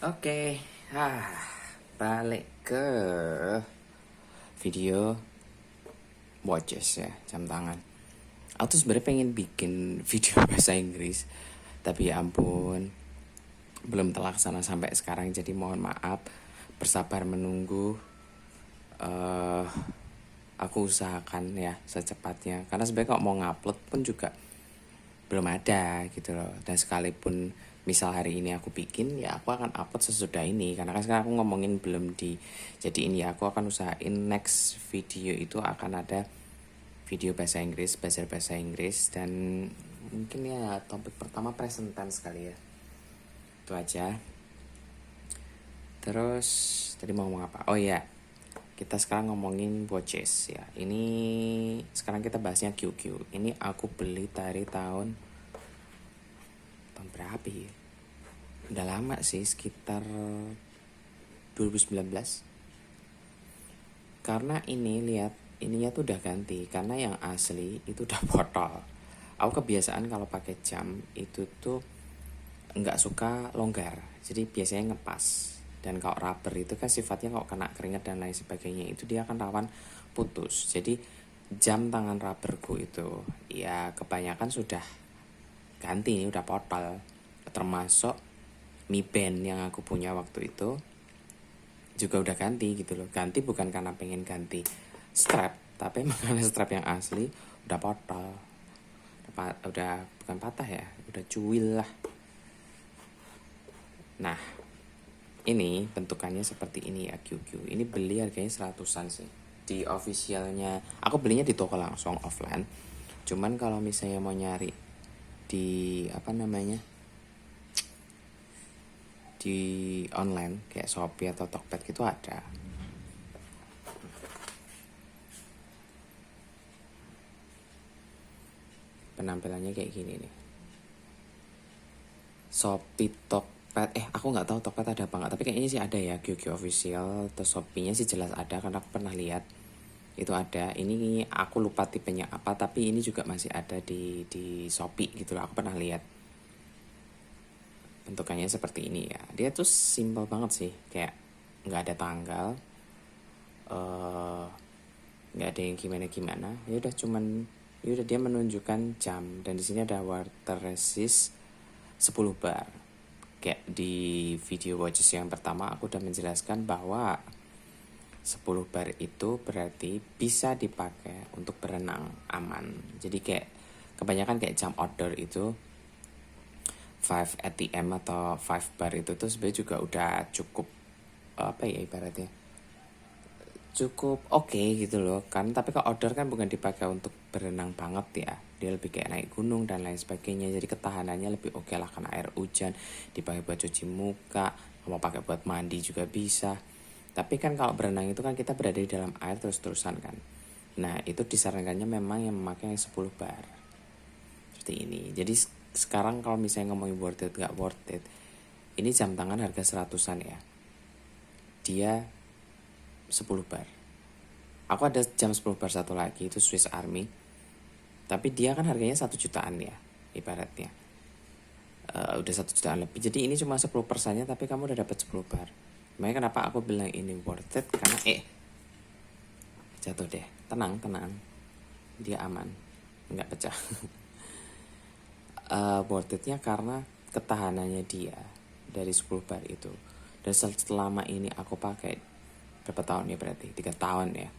Oke, balik ke video watches ya, jam tangan. Aku tuh sebenarnya pengen bikin video bahasa Inggris, tapi ya ampun, belum terlaksana sampai sekarang. Jadi mohon maaf, bersabar menunggu. eh aku usahakan ya secepatnya. Karena sebenarnya kalau mau ngupload pun juga belum ada gitu loh. Dan sekalipun misal hari ini aku bikin, ya aku akan upload sesudah ini. Karena kan sekarang aku ngomongin belum dijadiin, ya aku akan usahain next video itu akan ada video bahasa Inggris, belajar bahasa Inggris. Dan mungkin ya topik pertama present tense kali ya. Itu aja. Terus tadi mau ngomong apa? Oh iya, kita sekarang ngomongin watches ya. Ini sekarang kita bahasnya QQ. Ini aku beli dari tahun berapa ya? Udah lama sih, sekitar 2019. Karena ini lihat, ininya tuh udah ganti. Karena yang asli itu udah botol. Aku kebiasaan kalau pakai jam itu tuh nggak suka longgar. Jadi biasanya ngepas. Dan kalau rubber itu kan sifatnya kalau kena keringat dan lain sebagainya itu dia akan rawan putus. Jadi jam tangan rubberku itu ya kebanyakan sudah ganti, ini udah botol. Termasuk Mi Band yang aku punya waktu itu juga udah ganti gitu loh. Ganti bukan karena pengen ganti strap, tapi emang karena strap yang asli udah botol. Udah bukan patah ya, udah cuil lah. Nah, ini bentukannya seperti ini ya QQ. Ini beli harganya 100-an sih. Di officialnya, aku belinya di toko langsung offline. Cuman kalau misalnya mau nyari di apa namanya, di online kayak Shopee atau Tokped gitu ada. Penampilannya kayak gini nih. Shopee, Tokped, aku nggak tahu Tokped ada apa nggak, tapi kayaknya sih ada ya QQ official. Terus Shopee-nya sih jelas ada karena aku pernah lihat itu ada. Ini aku lupa tipenya apa, tapi ini juga masih ada di Shopee gitu loh. Aku pernah lihat. Bentukannya seperti ini ya. Dia tuh simple banget sih, kayak nggak ada tanggal, nggak ada yang gimana-gimana. Ya udah cuman, ya udah dia menunjukkan jam dan di sini ada water resist 10 bar. Kayak di video watches yang pertama aku udah menjelaskan bahwa 10 bar itu berarti bisa dipakai untuk berenang aman. Jadi kayak kebanyakan kayak jam outdoor itu 5 ATM atau 5 bar itu tuh sebenarnya juga udah cukup apa ya ibaratnya, cukup oke gitu loh kan. Tapi kalau outdoor kan bukan dipakai untuk berenang banget ya, dia lebih kayak naik gunung dan lain sebagainya. Jadi ketahanannya lebih oke lah karena air hujan, dipakai buat cuci muka, mau pakai buat mandi juga bisa. Tapi kan kalau berenang itu kan kita berada di dalam air terus-terusan kan. Nah itu disarankannya memang yang memakai yang 10 bar seperti ini. Jadi sekarang kalau misalnya ngomongin worth it gak worth it, ini jam tangan harga 100-an ya, dia 10 bar. Aku ada jam 10 bar satu lagi, itu Swiss Army, tapi dia kan harganya 1 jutaan ya ibaratnya. Udah 1 jutaan lebih. Jadi ini cuma 10%-nya tapi kamu udah dapat 10 bar. Makanya kenapa aku bilang ini worth it, karena jatuh deh. Tenang, dia aman, nggak pecah. Worth it-nya karena ketahanannya dia dari 10 bar itu. Dan selama ini aku pakai berapa tahun ya, berarti 3 tahun ya.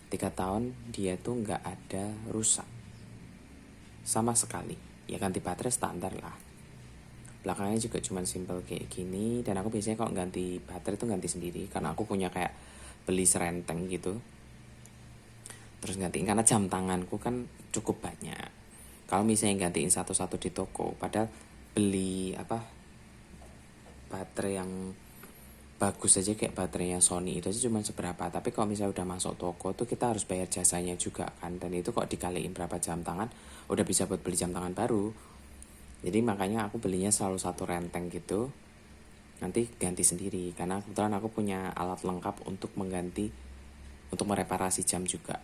3 tahun dia tuh nggak ada rusak sama sekali. Ya ganti baterai standar lah. Belakangnya juga cuma simple kayak gini. Dan aku biasanya kalau ganti baterai tuh ganti sendiri, karena aku punya kayak beli serenteng gitu, terus gantiin. Karena jam tanganku kan cukup banyak. Kalau misalnya gantiin satu-satu di toko, padahal beli baterai yang bagus aja kayak baterainya Sony itu aja cuma seberapa. Tapi kalau misalnya udah masuk toko tuh kita harus bayar jasanya juga kan. Dan itu kok dikaliin berapa jam tangan, udah bisa buat beli jam tangan baru. Jadi makanya aku belinya selalu satu renteng gitu, nanti ganti sendiri. Karena kebetulan aku punya alat lengkap untuk mengganti, untuk mereparasi jam juga.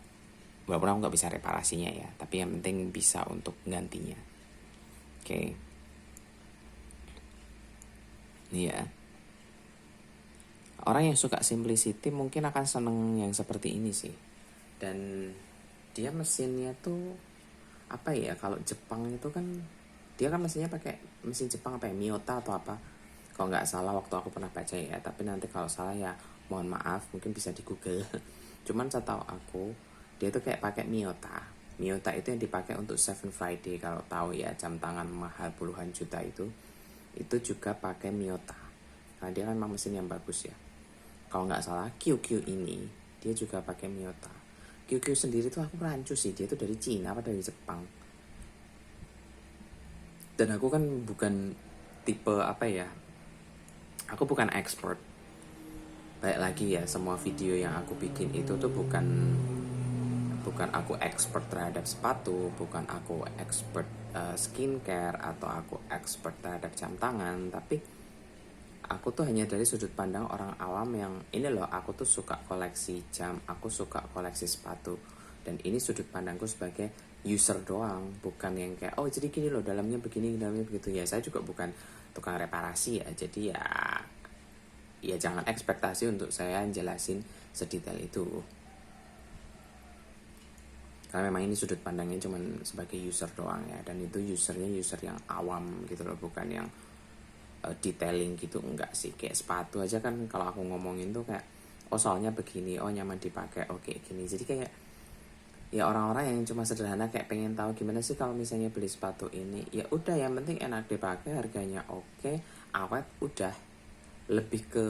Walaupun aku gak bisa reparasinya ya, tapi yang penting bisa untuk gantinya. Oke. Nih ya, Orang yang suka simplicity mungkin akan seneng yang seperti ini sih. Dan dia mesinnya tuh apa ya, kalau Jepang itu kan dia kan mesinnya pakai mesin Jepang apa ya, Miyota atau apa kalau nggak salah waktu aku pernah baca ya. Tapi nanti kalau salah ya mohon maaf, mungkin bisa di Google. Cuman setahu aku dia tuh kayak pakai Miyota. Miyota itu yang dipakai untuk Seven Friday, kalau tahu ya, jam tangan mahal puluhan juta itu juga pakai Miyota. Nah dia kan memang mesin yang bagus ya. Kalau nggak salah QQ ini dia juga pakai Miyota. QQ sendiri tuh aku rancu sih, dia tuh dari Cina apa dari Jepang. Dan aku kan bukan tipe apa ya, aku bukan expert. Baik lagi ya, semua video yang aku bikin itu tuh bukan aku expert terhadap sepatu, bukan aku expert skincare, atau aku expert terhadap jam tangan. Tapi aku tuh hanya dari sudut pandang orang awam yang ini loh, aku tuh suka koleksi jam, aku suka koleksi sepatu. Dan ini sudut pandangku sebagai user doang, bukan yang kayak oh jadi gini loh dalamnya begini, dalamnya begitu. Ya saya juga bukan tukang reparasi ya, jadi ya jangan ekspektasi untuk saya jelasin sedetail itu. Karena memang ini sudut pandangnya cuman sebagai user doang ya, dan itu usernya user yang awam gitu loh, bukan yang detailing gitu, enggak sih. Kayak sepatu aja kan kalau aku ngomongin tuh kayak oh soalnya begini, oh nyaman dipakai, oke gini. Jadi kayak ya orang-orang yang cuma sederhana kayak pengen tahu gimana sih kalau misalnya beli sepatu ini. Ya udah, yang penting enak dipakai, harganya oke, awet, udah. Lebih ke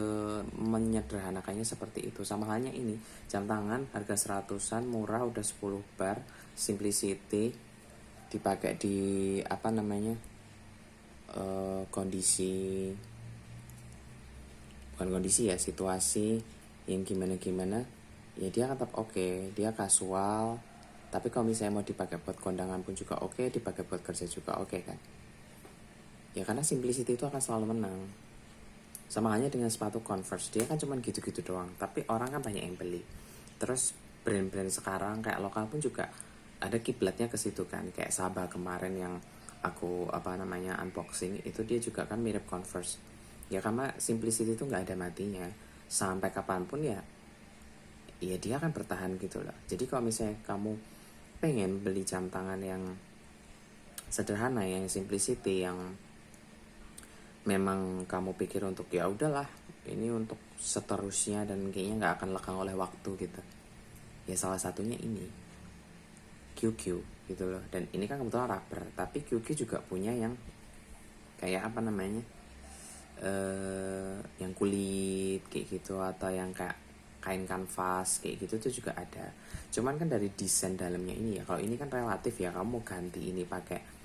menyederhanakannya seperti itu. Sama halnya ini, jam tangan harga 100-an, murah, udah 10 bar, simplicity, dipakai di apa namanya, kondisi, bukan kondisi ya, situasi yang gimana-gimana, ya dia tetap oke, dia kasual. Tapi kalau misalnya mau dipakai buat kondangan pun juga oke, dipakai buat kerja juga oke kan. Ya karena simplicity itu akan selalu menang. Sama halnya dengan sepatu Converse, dia kan cuma gitu-gitu doang, tapi orang kan banyak yang beli. Terus brand-brand sekarang kayak lokal pun juga ada kiblatnya ke situ kan. Kayak Sabah kemarin yang aku unboxing itu, dia juga kan mirip Converse. Ya karena simplicity itu nggak ada matinya, sampai kapanpun ya dia akan bertahan gitu loh. Jadi kalau misalnya kamu pengen beli jam tangan yang sederhana, yang simplicity, yang memang kamu pikir untuk ya udahlah ini untuk seterusnya dan kayaknya nggak akan lekang oleh waktu gitu, ya salah satunya ini QQ gitu loh. Dan ini kan kebetulan rubber, tapi QQ juga punya yang kayak apa namanya, yang kulit kayak gitu, atau yang kayak kain kanvas kayak gitu tuh juga ada. Cuman kan dari desain dalamnya ini ya, kalau ini kan relatif ya, kamu mau ganti ini pakai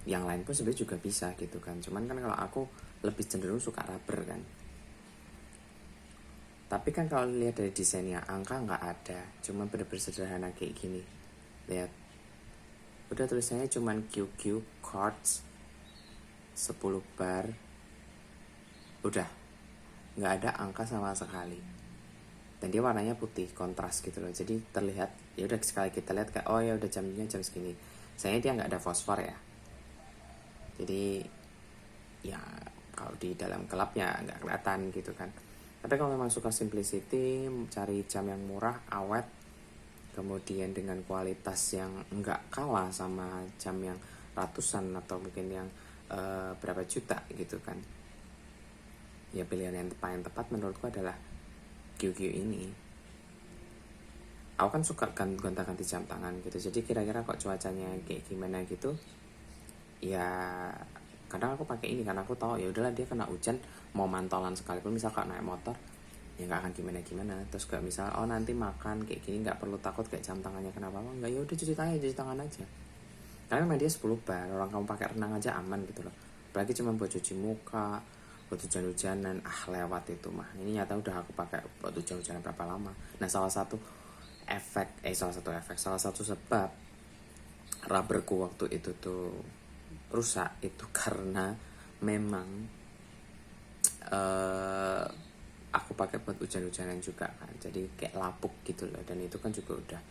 yang lain pun sebenarnya juga bisa gitu kan. Cuman kan kalau aku lebih cenderung suka rubber kan. Tapi kan kalau lihat dari desainnya, angka nggak ada, cuman bener-bener sederhana kayak gini. Lihat, udah tulisannya cuman QQ Quartz 10 bar, udah nggak ada angka sama sekali. Dan dia warnanya putih, kontras gitu loh. Jadi terlihat, ya udah sekali kita lihat kayak oh ya udah jamnya jam segini. Sayangnya dia nggak ada fosfor ya. Jadi ya kalau di dalam gelap ya nggak kelihatan gitu kan. Tapi kalau memang suka simplicity, cari jam yang murah, awet, kemudian dengan kualitas yang nggak kalah sama jam yang ratusan atau mungkin yang berapa juta gitu kan, ya pilihan yang paling tepat menurutku adalah QQ ini. Aku kan suka gonta-ganti jam tangan gitu, jadi kira-kira kok cuacanya kayak gimana gitu, ya kadang aku pakai ini karena aku tahu ya udahlah dia kena hujan mau mantolan sekalipun, misalkan naik motor ya nggak akan gimana-gimana. Terus kayak misal oh nanti makan kayak gini nggak perlu takut kayak jam tangannya kenapa, nggak, ya udah cuci tangan aja. Karena memang dia 10 bar, orang kamu pakai renang aja aman gitu loh. Apalagi cuma buat cuci muka, buat hujan-hujanan, lewat itu mah. Ini nyata udah aku pakai buat hujan-hujanan berapa lama. Nah salah satu sebab rubberku waktu itu tuh rusak itu karena memang aku pakai buat hujan-hujanan juga kan, jadi kayak lapuk gitu loh. Dan itu kan juga udah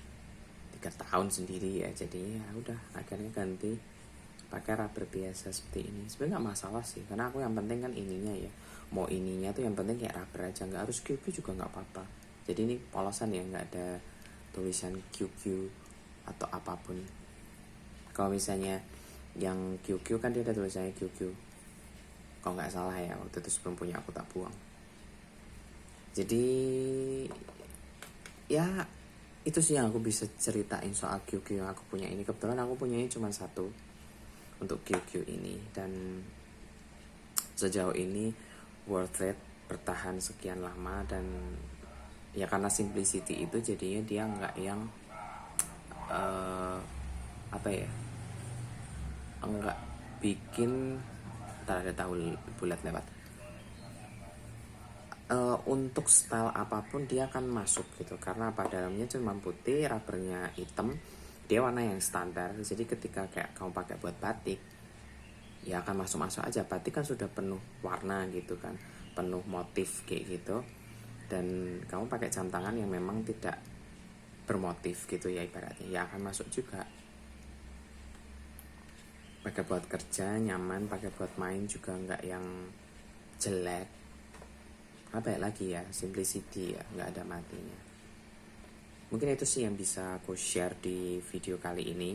3 tahun sendiri ya, jadi ya udah akhirnya ganti pakai rubber biasa seperti ini. Sebenarnya nggak masalah sih, karena aku yang penting kan ininya ya, mau ininya tuh yang penting kayak rubber aja, nggak harus QQ juga nggak apa-apa. Jadi ini polosan ya, nggak ada tulisan QQ atau apapun. Kalau misalnya yang QQ kan dia ada tulisannya QQ, kalau nggak salah ya, waktu itu sebelum punya aku tak buang. Jadi ya itu sih yang aku bisa ceritain soal QQ yang aku punya ini. Kebetulan aku punyanya cuma satu untuk QQ ini, dan sejauh ini worth it, bertahan sekian lama. Dan ya karena simplicity itu jadinya dia nggak yang apa ya, nggak bikin ntar ada tahu bulat lewat. Untuk style apapun dia akan masuk gitu, karena apa, dalamnya cuma putih, rubbernya hitam, dia warna yang standar. Jadi ketika kayak kamu pakai buat batik, ya akan masuk-masuk aja. Batik kan sudah penuh warna gitu kan, penuh motif kayak gitu, dan kamu pakai jam tangan yang memang tidak bermotif gitu ya ibaratnya, ya akan masuk juga. Pakai buat kerja nyaman, pakai buat main juga nggak yang jelek. Apa ya lagi ya, simplicity ya, nggak ada matinya. Mungkin itu sih yang bisa aku share di video kali ini,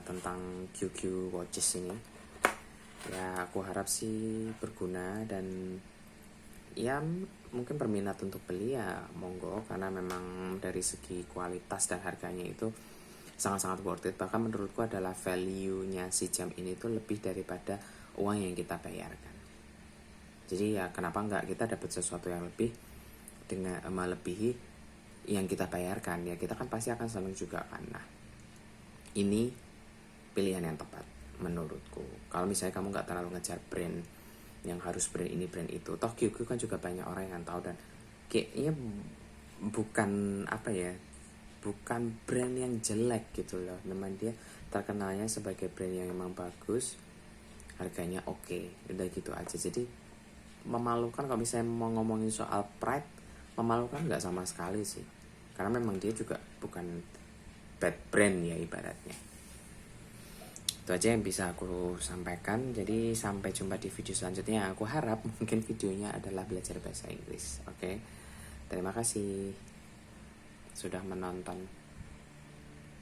tentang QQ Watches ini. Ya aku harap sih berguna, dan ya mungkin berminat untuk beli ya monggo, karena memang dari segi kualitas dan harganya itu sangat-sangat worth it. Bahkan menurutku adalah value-nya si jam ini tuh lebih daripada uang yang kita bayarkan. Jadi ya kenapa enggak kita dapat sesuatu yang lebih dengan melebihi yang kita bayarkan, ya kita kan pasti akan senang juga kan. Nah ini pilihan yang tepat menurutku. Kalau misalnya kamu nggak terlalu ngejar brand yang harus brand ini brand itu, toh QQ kan juga banyak orang yang tahu, dan kayaknya bukan apa ya, bukan brand yang jelek gitu loh. Memang dia terkenalnya sebagai brand yang memang bagus, harganya oke, udah gitu aja. Jadi memalukan kalau misalnya mau ngomongin soal pride, memalukan nggak sama sekali sih, karena memang dia juga bukan bad brand ya ibaratnya. Itu aja yang bisa aku sampaikan. Jadi sampai jumpa di video selanjutnya. Aku harap mungkin videonya adalah belajar bahasa Inggris. Oke, terima kasih sudah menonton.